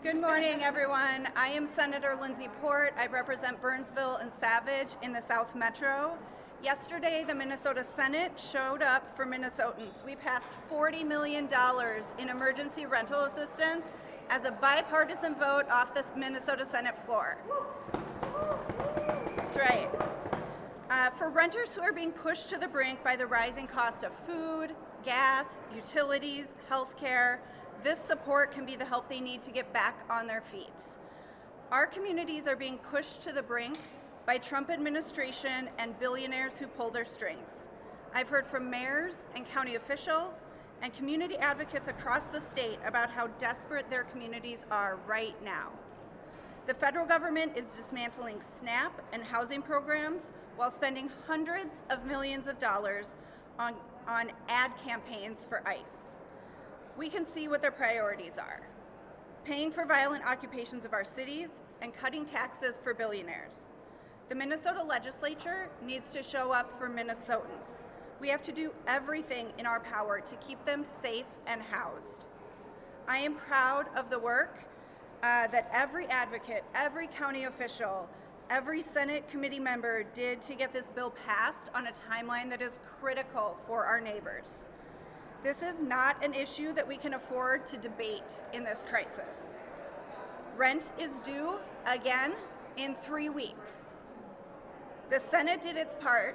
Good morning, everyone. I am Senator Lindsay Port. I represent Burnsville and Savage in the South Metro. Yesterday, the Minnesota Senate showed up for Minnesotans. We passed $40 million in emergency rental assistance as a bipartisan vote off the Minnesota Senate floor. That's right. For renters who are being pushed to the brink by the rising cost of food, gas, utilities, healthcare, this support can be the help they need to get back on their feet. Our communities are being pushed to the brink by Trump administration and billionaires who pull their strings. I've heard from mayors and county officials and community advocates across the state about how desperate their communities are right now. The federal government is dismantling SNAP and housing programs while spending hundreds of millions of dollars on ad campaigns for ICE. We can see what their priorities are: paying for violent occupations of our cities and cutting taxes for billionaires. The Minnesota legislature needs to show up for Minnesotans. We have to do everything in our power to keep them safe and housed. I am proud of the work that every advocate, every county official, every Senate committee member did to get this bill passed on a timeline that is critical for our neighbors. This is not an issue that we can afford to debate in this crisis. Rent is due again in 3 weeks. The Senate did its part.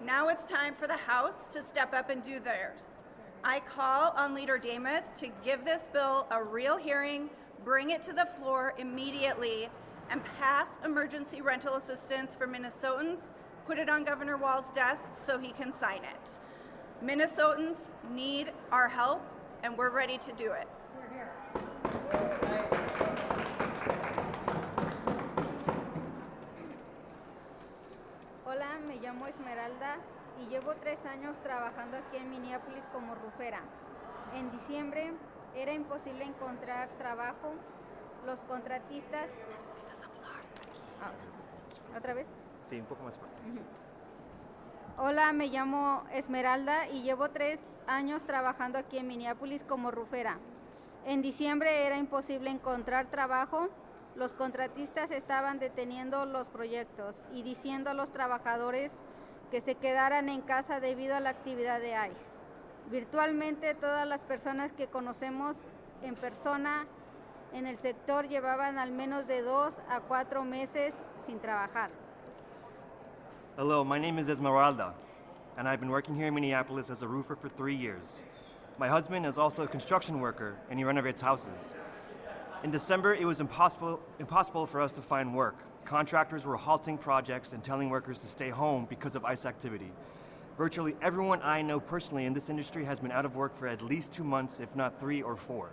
Now it's time for the House to step up and do theirs. I call on Leader Demuth to give this bill a real hearing, bring it to the floor immediately, and pass emergency rental assistance for Minnesotans, put it on Governor Walz's desk so he can sign it. Minnesotans need our help, and we're ready to do it. Hola, me llamo Esmeralda y llevo 3 años trabajando aquí en Minneapolis como rufera. En diciembre era imposible encontrar trabajo. Los contratistas... Necesitas hablar aquí. ¿Otra vez? Sí, un poco más fuerte. Hola, me llamo Esmeralda y llevo 3 años trabajando aquí en Minneapolis como rufera. En diciembre era imposible encontrar trabajo. Los contratistas estaban deteniendo los proyectos y diciendo a los trabajadores que se quedaran en casa debido a la actividad de ICE. Virtualmente todas las personas que conocemos en persona en el sector llevaban al menos de 2 a 4 meses sin trabajar. Hello, my name is Esmeralda, and I've been working here in Minneapolis as a roofer for 3 years. My husband is also a construction worker, and he renovates houses. In December, it was impossible for us to find work. Contractors were halting projects and telling workers to stay home because of ICE activity. Virtually everyone I know personally in this industry has been out of work for at least 2 months, if not 3 or 4.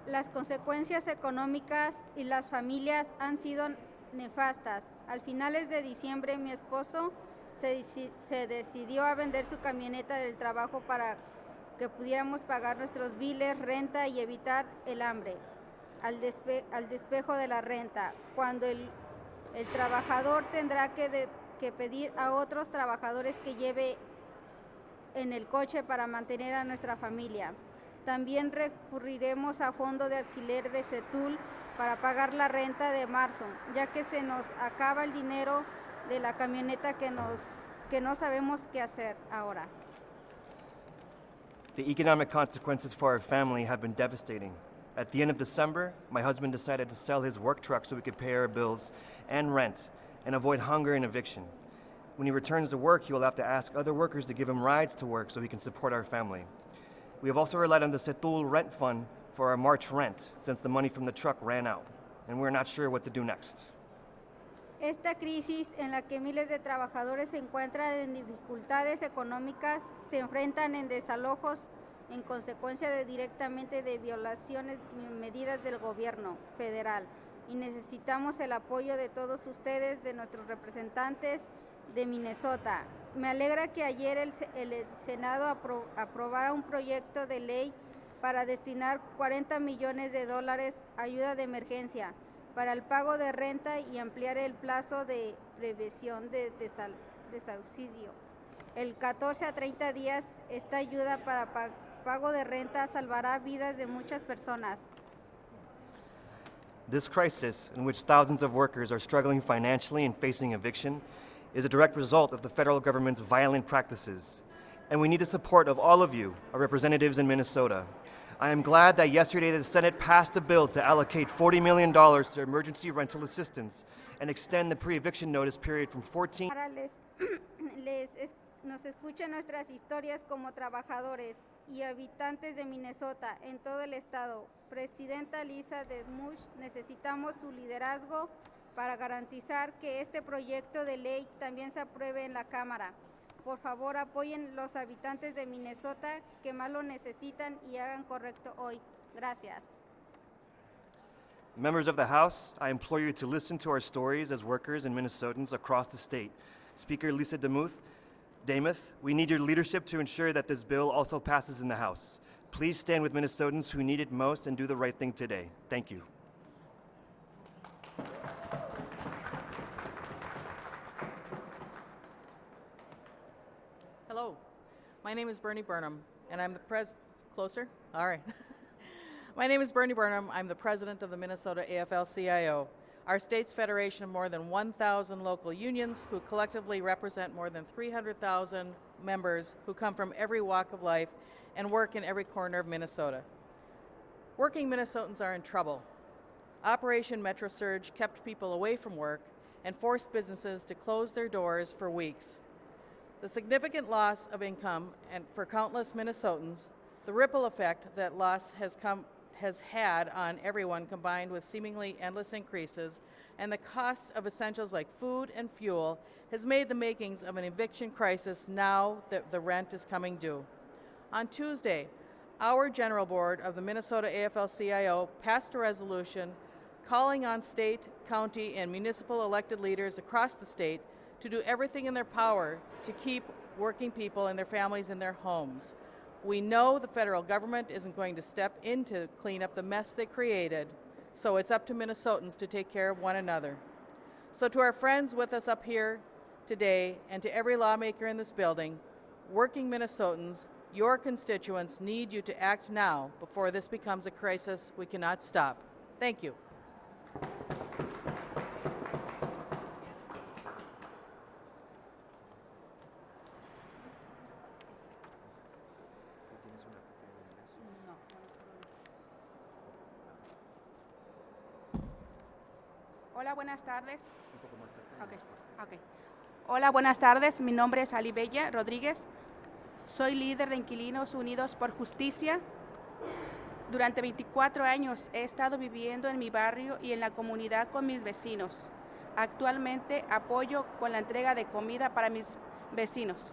Las consecuencias económicas y las familias han sido nefastas. Al finales de diciembre, mi esposo se decidió a vender su camioneta del trabajo para que pudiéramos pagar nuestros biles, renta y evitar el hambre al despejo de la renta, cuando el trabajador tendrá que pedir a otros trabajadores que lleve en el coche para mantener a nuestra familia. También recurriremos a fondo de alquiler de CETUL para pagar la renta de marzo, ya que se nos acaba el dinero de la camioneta que no sabemos qué hacer ahora. The economic consequences for our family have been devastating. At the end of December, my husband decided to sell his work truck so we could pay our bills and rent and avoid hunger and eviction. When he returns to work, he will have to ask other workers to give him rides to work so he can support our family. We have also relied on the CETUL rent fund for our March rent since the money from the truck ran out, and we're not sure what to do next. Esta crisis en la que miles de trabajadores se encuentran en dificultades económicas, se enfrentan en desalojos en consecuencia directamente de violaciones y medidas del gobierno federal, y necesitamos el apoyo de todos ustedes, de nuestros representantes de Minnesota. Me alegra que ayer el Senado aprobara un proyecto de ley para destinar $40 millones a ayuda de emergencia para el pago de renta y ampliar el plazo de previsión de subsidio. El 14 a 30 días, esta ayuda para pago de renta salvará vidas de muchas personas. This crisis, in which thousands of workers are struggling financially and facing eviction, is a direct result of the federal government's violent practices. And we need the support of all of you, our representatives in Minnesota. I am glad that yesterday the Senate passed a bill to allocate $40 million to emergency rental assistance and extend the pre-eviction notice period from 14. Ahora nos escuchan nuestras historias como trabajadores y habitantes de Minnesota en todo el estado. Presidenta Lisa DeMush, necesitamos su liderazgo para garantizar que este proyecto de ley también se apruebe en la Cámara. Por favor, apoyen los habitantes de Minnesota que más lo necesitan y hagan correcto hoy. Gracias. Members of the House, I implore you to listen to our stories as workers and Minnesotans across the state. Speaker Lisa DeMuth, we need your leadership to ensure that this bill also passes in the House. Please stand with Minnesotans who need it most and do the right thing today. Thank you. Hello, my name is Bernie Burnham, and I'm the Closer? All right. My name is Bernie Burnham. I'm the president of the Minnesota AFL-CIO, our state's federation of more than 1,000 local unions who collectively represent more than 300,000 members who come from every walk of life and work in every corner of Minnesota. Working Minnesotans are in trouble. Operation Metro Surge kept people away from work and forced businesses to close their doors for weeks. The significant loss of income and for countless Minnesotans, the ripple effect that loss has had on everyone, combined with seemingly endless increases, and the cost of essentials like food and fuel, has made the makings of an eviction crisis now that the rent is coming due. On Tuesday, our General Board of the Minnesota AFL-CIO passed a resolution calling on state, county, and municipal elected leaders across the state to do everything in their power to keep working people and their families in their homes. We know the federal government isn't going to step in to clean up the mess they created, so it's up to Minnesotans to take care of one another. So to our friends with us up here today and to every lawmaker in this building, working Minnesotans, your constituents need you to act now before this becomes a crisis we cannot stop. Thank you. Hola, buenas tardes. Hola, buenas tardes. Mi nombre es Alibella Rodríguez. Soy líder de Inquilinos Unidos por Justicia. Durante 24 años he estado viviendo en mi barrio y en la comunidad con mis vecinos. Actualmente apoyo con la entrega de comida para mis vecinos.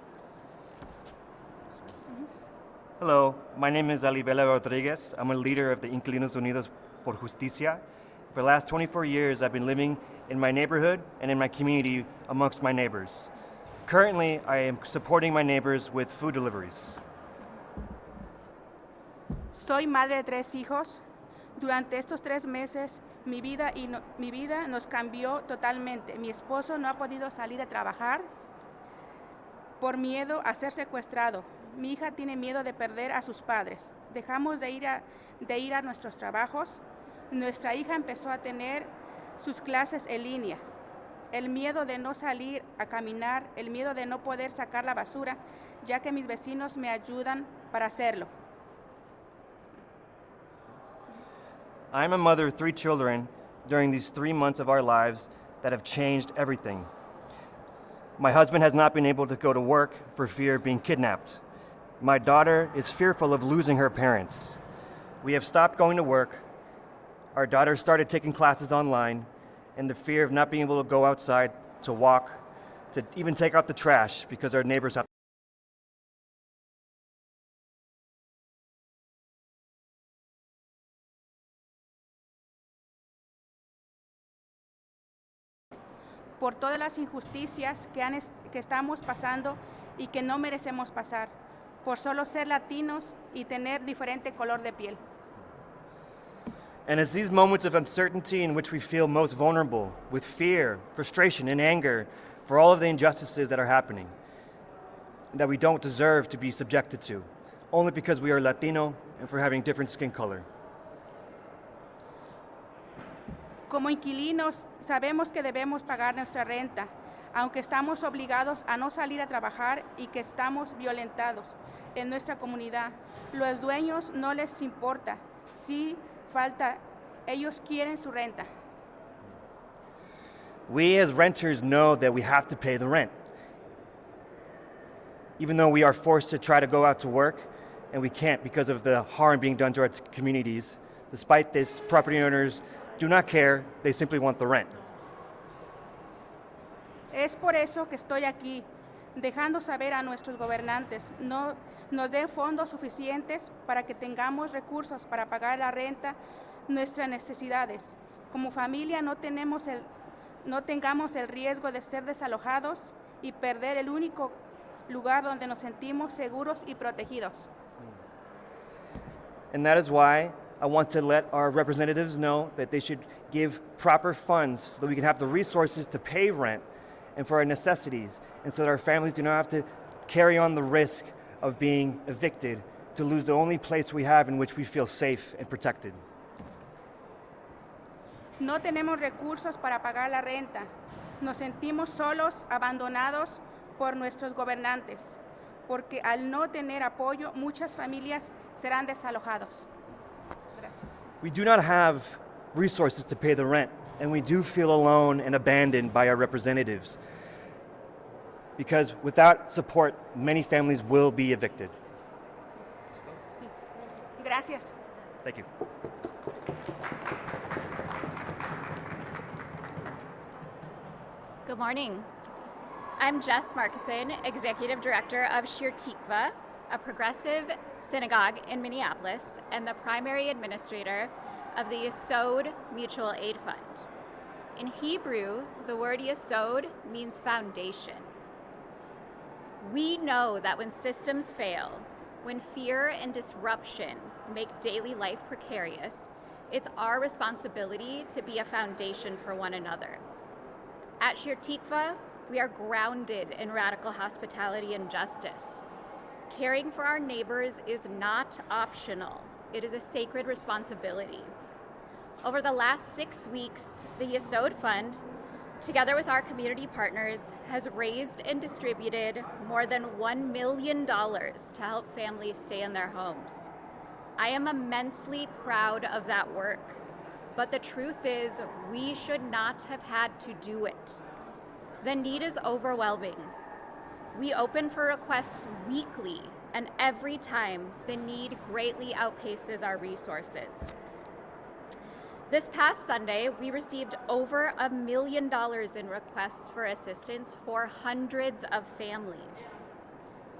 Hello, my name is Alibella Rodriguez. I'm a leader of the Inquilinos Unidos por Justicia. For the last 24 years, I've been living in my neighborhood and in my community amongst my neighbors. Currently, I am supporting my neighbors with food deliveries. Soy madre de 3 hijos. Durante estos 3 meses, mi vida nos cambió totalmente. Mi esposo no ha podido salir a trabajar por miedo a ser secuestrado. Mi hija tiene miedo de perder a sus padres. Dejamos de ir a nuestros trabajos. Nuestra hija empezó a tener sus clases en línea. El miedo de no salir a caminar, el miedo de no poder sacar la basura, ya que mis vecinos me ayudan para hacerlo. I'm a mother of 3 children during these 3 months of our lives that have changed everything. My husband has not been able to go to work for fear of being kidnapped. My daughter is fearful of losing her parents. We have stopped going to work. Our daughter started taking classes online, and the fear of not being able to go outside to walk, to even take out the trash because our neighbors have. Por todas las injusticias que estamos pasando y que no merecemos pasar, por solo ser latinos y tener diferente color de piel. And it's these moments of uncertainty in which we feel most vulnerable, with fear, frustration, and anger for all of the injustices that are happening, that we don't deserve to be subjected to, only because we are Latino and for having different skin color. Como inquilinos, sabemos que debemos pagar nuestra renta, aunque estamos obligados a no salir a trabajar y que estamos violentados en nuestra comunidad. Los dueños no les importa si falta, ellos quieren su renta. We as renters know that we have to pay the rent. Even though we are forced to try to go out to work, and we can't because of the harm being done to our communities, despite this, property owners do not care, they simply want the rent. Es por eso que estoy aquí, dejando saber a nuestros gobernantes no nos den fondos suficientes para que tengamos recursos para pagar la renta, nuestras necesidades. Como familia no tengamos el riesgo de ser desalojados y perder el único lugar donde nos sentimos seguros y protegidos. And that is why I want to let our representatives know that they should give proper funds so that we can have the resources to pay rent and for our necessities, and so that our families do not have to carry on the risk of being evicted to lose the only place we have in which we feel safe and protected. No tenemos recursos para pagar la renta. Nos sentimos solos, abandonados por nuestros gobernantes, porque al no tener apoyo, muchas familias serán desalojados. Gracias. We do not have resources to pay the rent, and we do feel alone and abandoned by our representatives, because without support, many families will be evicted. Gracias. Thank you. Good morning. I'm Jess Markison, Executive Director of Shir Tikva, a progressive synagogue in Minneapolis, and the primary administrator of the Yesod Mutual Aid Fund. In Hebrew, the word Yesod means foundation. We know that when systems fail, when fear and disruption make daily life precarious, it's our responsibility to be a foundation for one another. At Shir Tikva, we are grounded in radical hospitality and justice. Caring for our neighbors is not optional. It is a sacred responsibility. Over the last 6 weeks, the Yesod Fund, together with our community partners, has raised and distributed more than $1 million to help families stay in their homes. I am immensely proud of that work, but the truth is we should not have had to do it. The need is overwhelming. We open for requests weekly, and every time the need greatly outpaces our resources. This past Sunday, we received over $1 million in requests for assistance for hundreds of families,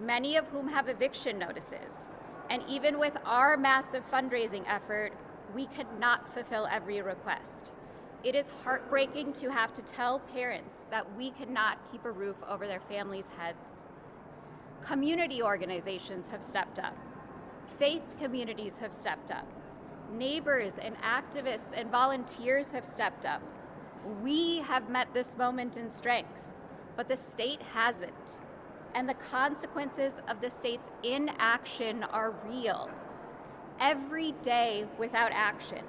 many of whom have eviction notices. And even with our massive fundraising effort, we could not fulfill every request. It is heartbreaking to have to tell parents that we could not keep a roof over their families' heads. Community organizations have stepped up. Faith communities have stepped up. Neighbors and activists and volunteers have stepped up. We have met this moment in strength, but the state hasn't. And the consequences of the state's inaction are real. Every day without action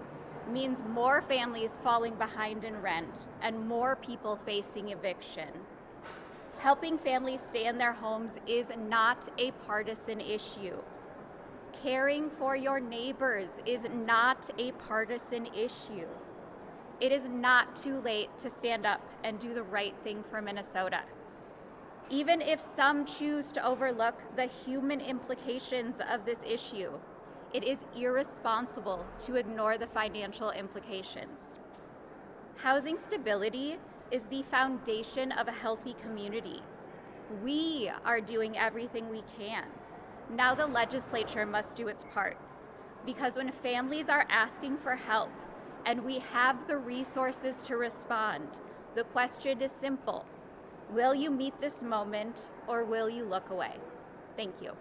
means more families falling behind in rent and more people facing eviction. Helping families stay in their homes is not a partisan issue. Caring for your neighbors is not a partisan issue. It is not too late to stand up and do the right thing for Minnesota. Even if some choose to overlook the human implications of this issue, it is irresponsible to ignore the financial implications. Housing stability is the foundation of a healthy community. We are doing everything we can. Now the legislature must do its part, because when families are asking for help and we have the resources to respond, the question is simple. Will you meet this moment or will you look away? Thank you.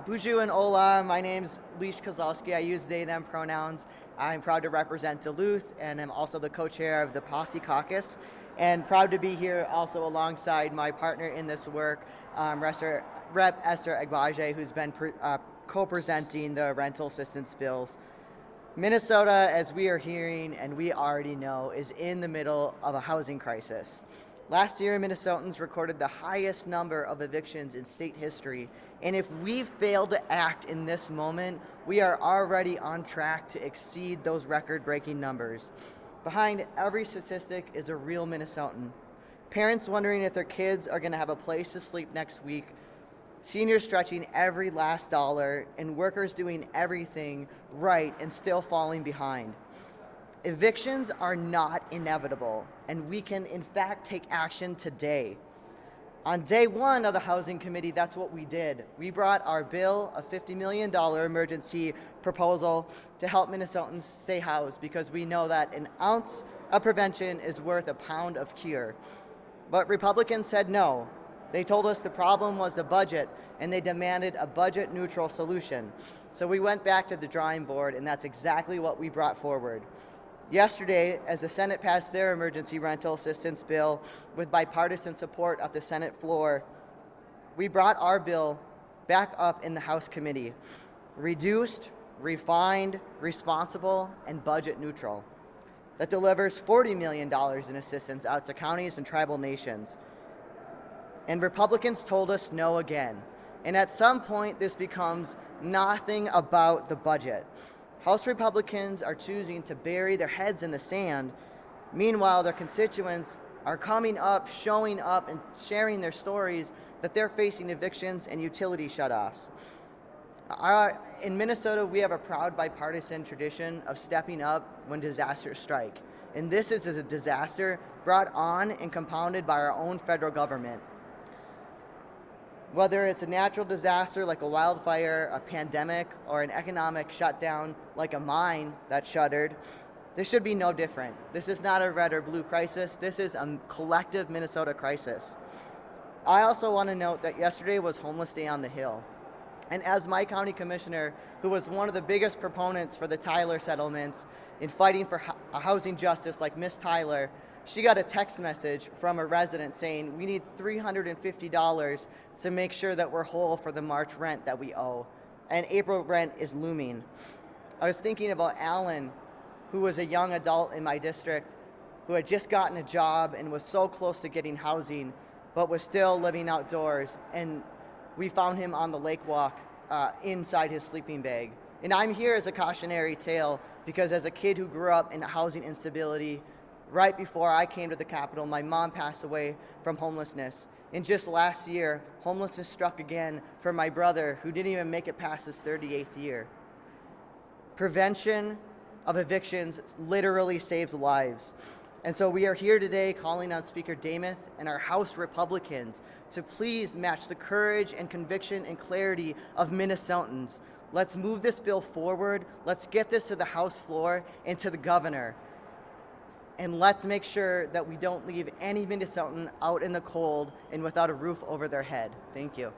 Bonjour and hola, my name's Leash Kozlowski. I use they, them pronouns. I'm proud to represent Duluth, and I'm also the co-chair of the Posse Caucus, and proud to be here also alongside my partner in this work, Rep. Esther Agbaje, who's been co-presenting the rental assistance bills. Minnesota, as we are hearing and we already know, is in the middle of a housing crisis. Last year, Minnesotans recorded the highest number of evictions in state history, and if we fail to act in this moment, we are already on track to exceed those record-breaking numbers. Behind every statistic is a real Minnesotan. Parents wondering if their kids are going to have a place to sleep next week, seniors stretching every last dollar, and workers doing everything right and still falling behind. Evictions are not inevitable, and we can in fact take action today. On day one of the Housing Committee, that's what we did. We brought our bill, a $50 million emergency proposal to help Minnesotans stay housed, because we know that an ounce of prevention is worth a pound of cure. But Republicans said no. They told us the problem was the budget, and they demanded a budget-neutral solution. So we went back to the drawing board, and that's exactly what we brought forward. Yesterday, as the Senate passed their emergency rental assistance bill with bipartisan support at the Senate floor, we brought our bill back up in the House committee, reduced, refined, responsible, and budget-neutral, that delivers $40 million in assistance out to counties and tribal nations. And Republicans told us no again. And at some point, this becomes nothing about the budget. House Republicans are choosing to bury their heads in the sand. Meanwhile, their constituents are coming up, showing up, and sharing their stories that they're facing evictions and utility shutoffs. In Minnesota, we have a proud bipartisan tradition of stepping up when disasters strike. And this is a disaster brought on and compounded by our own federal government. Whether it's a natural disaster like a wildfire, a pandemic, or an economic shutdown like a mine that shuttered, this should be no different. This is not a red or blue crisis. This is a collective Minnesota crisis. I also want to note that yesterday was Homeless Day on the Hill. And as my county commissioner, who was one of the biggest proponents for the Tyler settlements in fighting for housing justice like Miss Tyler, she got a text message from a resident saying, we need $350 to make sure that we're whole for the March rent that we owe. And April rent is looming. I was thinking about Alan, who was a young adult in my district, who had just gotten a job and was so close to getting housing, but was still living outdoors. And we found him on the lake walk inside his sleeping bag. And I'm here as a cautionary tale because as a kid who grew up in housing instability, right before I came to the Capitol, my mom passed away from homelessness. And just last year, homelessness struck again for my brother, who didn't even make it past his 38th year. Prevention of evictions literally saves lives. And so we are here today calling on Speaker Demuth and our House Republicans to please match the courage and conviction and clarity of Minnesotans. Let's move this bill forward. Let's get this to the House floor and to the governor. And let's make sure that we don't leave any Minnesotan out in the cold and without a roof over their head. Thank you.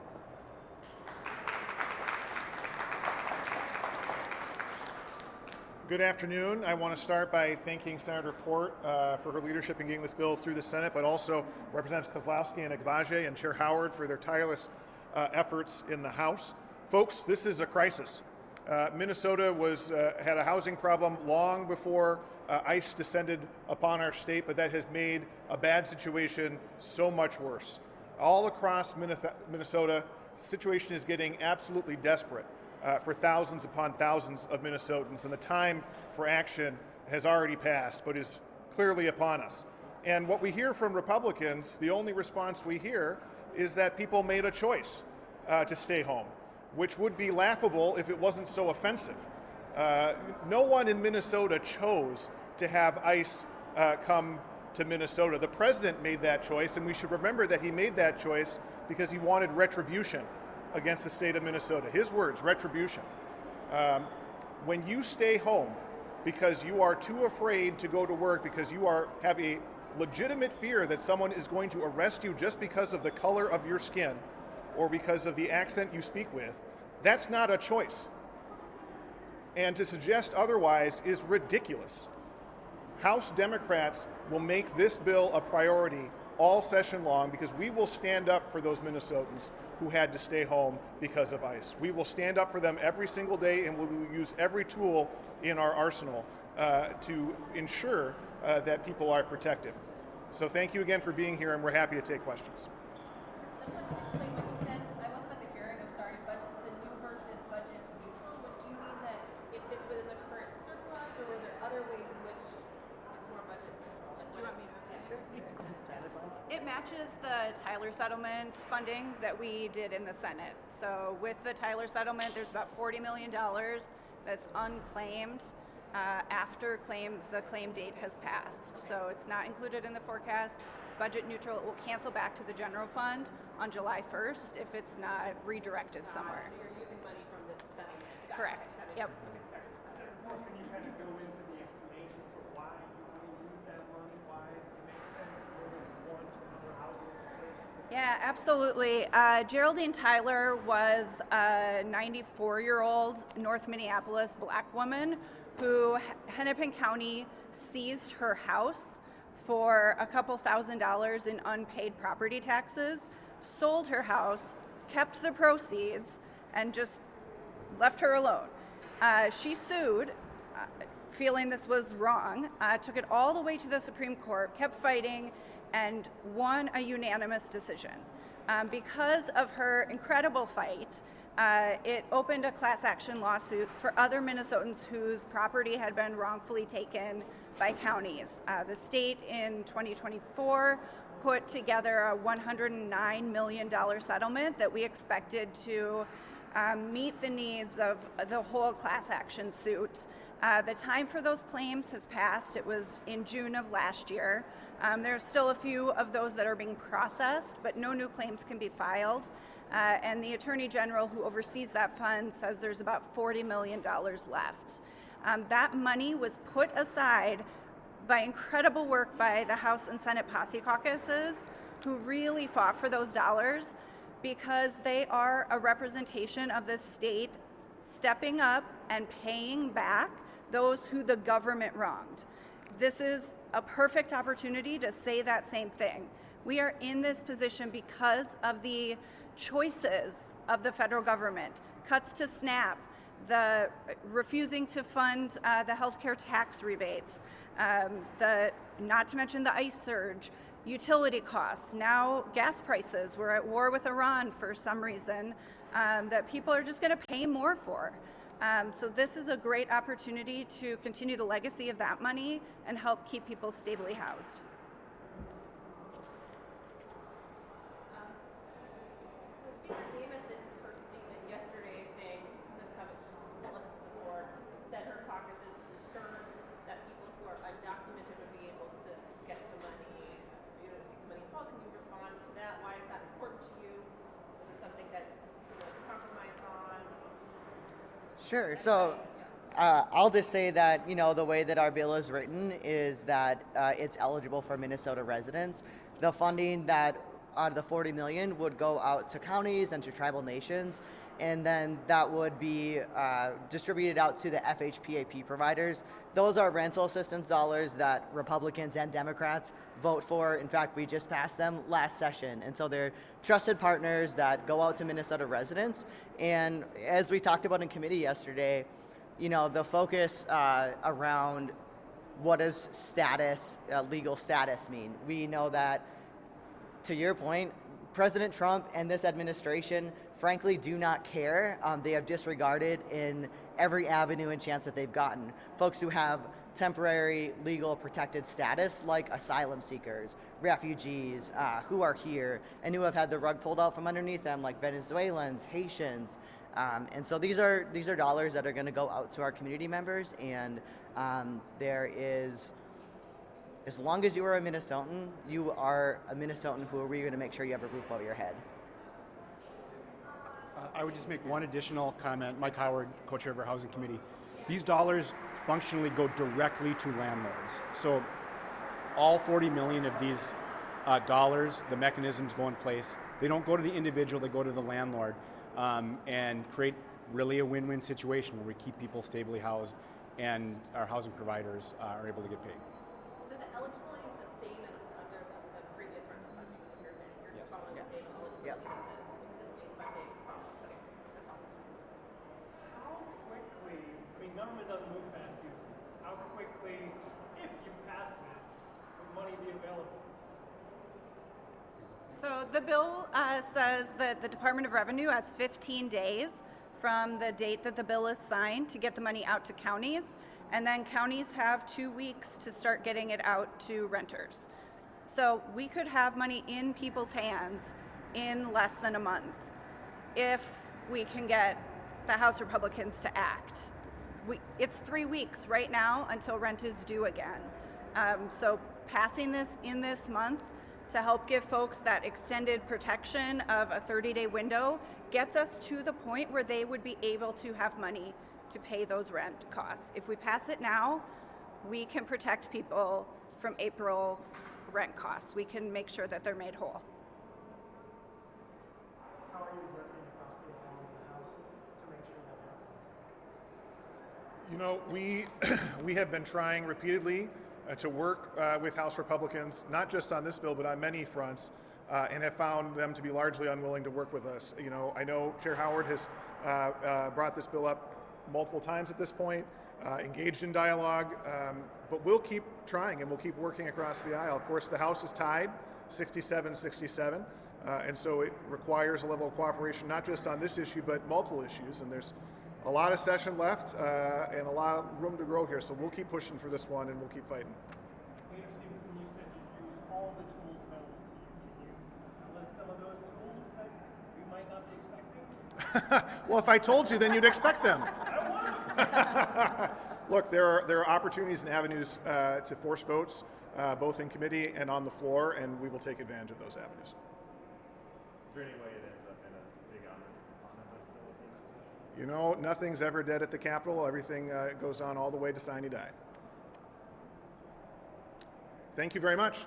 Good afternoon. I want to start by thanking Senator Port for her leadership in getting this bill through the Senate, but also Representatives Kozlowski and Agbaje and Chair Howard for their tireless efforts in the House. Folks, this is a crisis. Minnesota had a housing problem long before ICE descended upon our state, but that has made a bad situation so much worse. All across Minnesota, the situation is getting absolutely desperate for thousands upon thousands of Minnesotans, and the time for action has already passed, but is clearly upon us. And what we hear from Republicans, the only response we hear, is that people made a choice to stay home, which would be laughable if it wasn't so offensive. No one in Minnesota chose to have ICE come to Minnesota. The president made that choice, and we should remember that he made that choice because he wanted retribution against the state of Minnesota. His words, retribution. When you stay home because you are too afraid to go to work, because you have a legitimate fear that someone is going to arrest you just because of the color of your skin or because of the accent you speak with, that's not a choice. And to suggest otherwise is ridiculous. House Democrats will make this bill a priority all session long, because we will stand up for those Minnesotans who had to stay home because of ICE. We will stand up for them every single day, and we will use every tool in our arsenal to ensure that people are protected. So thank you again for being here, and we're happy to take questions. Someone explain what you said. I wasn't at the hearing, I'm sorry, but the new version is budget neutral. But do you mean that it fits within the current surplus, or were there other ways in which it's more budget neutral? And do you want me to? It matches the Tyler settlement funding that we did in the Senate. So with the Tyler settlement, there's about $40 million that's unclaimed after the claim date has passed. So it's not included in the forecast. It's budget neutral. It will cancel back to the general fund on July 1st if it's not redirected somewhere. So you're using money from this settlement? Correct. Yep. Or can you kind of go into the explanation for why you want to use that money, why it makes sense to go from one to another housing situation? Yeah, absolutely. Geraldine Tyler was a 94-year-old North Minneapolis Black woman who Hennepin County seized her house for a couple $1,000s in unpaid property taxes, sold her house, kept the proceeds, and just left her alone. She sued, feeling this was wrong, took it all the way to the Supreme Court, kept fighting, and won a unanimous decision. Because of her incredible fight, it opened a class action lawsuit for other Minnesotans whose property had been wrongfully taken by counties. The state in 2024 put together a $109 million settlement that we expected to meet the needs of the whole class action suit. The time for those claims has passed. It was in June of last year. There's still a few of those that are being processed, but no new claims can be filed. And the Attorney General who oversees that fund says there's about $40 million left. That money was put aside by incredible work by the House and Senate Posse caucuses, who really fought for those dollars because they are a representation of the state stepping up and paying back those who the government wronged. This is a perfect opportunity to say that same thing. We are in this position because of the choices of the federal government, cuts to SNAP, the refusing to fund the healthcare tax rebates, not to mention the ICE surge, utility costs, now gas prices. We're at war with Iran for some reason that people are just going to pay more for. So this is a great opportunity to continue the legacy of that money and help keep people stably housed. So Speaker Davis in her statement yesterday saying this isn't coming once before, said her caucus is concerned that people who are undocumented would be able to get the money, seek the money as well. Can you respond to that? Why is that important to you? Is it something that you want to compromise on? Sure. So I'll just say that, the way that our bill is written is that it's eligible for Minnesota residents. The funding that out of the $40 million would go out to counties and to tribal nations, and then that would be distributed out to the FHPAP providers. Those are rental assistance dollars that Republicans and Democrats vote for. In fact, we just passed them last session, and so they're trusted partners that go out to Minnesota residents. And as we talked about in committee yesterday, the focus around what does status, legal status mean? We know that, to your point, President Trump and this administration frankly do not care. They have disregarded in every avenue and chance that they've gotten folks who have temporary legal protected status, like asylum seekers, refugees who are here and who have had the rug pulled out from underneath them, like Venezuelans, Haitians. And so these are dollars that are going to go out to our community members, and there is, as long as you are a Minnesotan, you are a Minnesotan who are we going to make sure you have a roof over your head. I would just make one additional comment. Mike Howard, co-chair of our housing committee. These dollars functionally go directly to landlords. So all 40 million of these dollars, the mechanisms go in place. They don't go to the individual, they go to the landlord, and create really a win-win situation where we keep people stably housed and our housing providers are able to get paid. So the eligibility is the same as is under the previous government doesn't move fast usually. How quickly, if you pass this, would money be available? So the bill says that the Department of Revenue has 15 days from the date that the bill is signed to get the money out to counties, and then counties have 2 weeks to start getting it out to renters. So we could have money in people's hands in less than a month if we can get the House Republicans to act. It's 3 weeks right now until rent is due again. So passing this in this month to help give folks that extended protection of a 30-day window gets us to the point where they would be able to have money to pay those rent costs. If we pass it now, we can protect people from April rent costs. We can make sure that they're made whole. How are you working across the aisle in the House to make sure that happens? You know, we have been trying repeatedly to work with House Republicans, not just on this bill, but on many fronts, and have found them to be largely unwilling to work with us. You know, I know Chair Howard has brought this bill up multiple times at this point, engaged in dialogue, but we'll keep trying and we'll keep working across the aisle. Of course, the House is tied, 67-67, and so it requires a level of cooperation, not just on this issue, but multiple issues, and there's a lot of session left and a lot of room to grow here, so we'll keep pushing for this one and we'll keep fighting. Leader Stevenson, you said you use all the tools available to you. Can you list some of those tools that we might not be expecting? Well, if I told you, then you'd expect them. Look, there are opportunities and avenues to force votes, both in committee and on the floor, and we will take advantage of those avenues. Is there any way it ends up in a big omnibus bill at the end of the session? You know, nothing's ever dead at the Capitol. Everything goes on all the way to sine die. Thank you very much.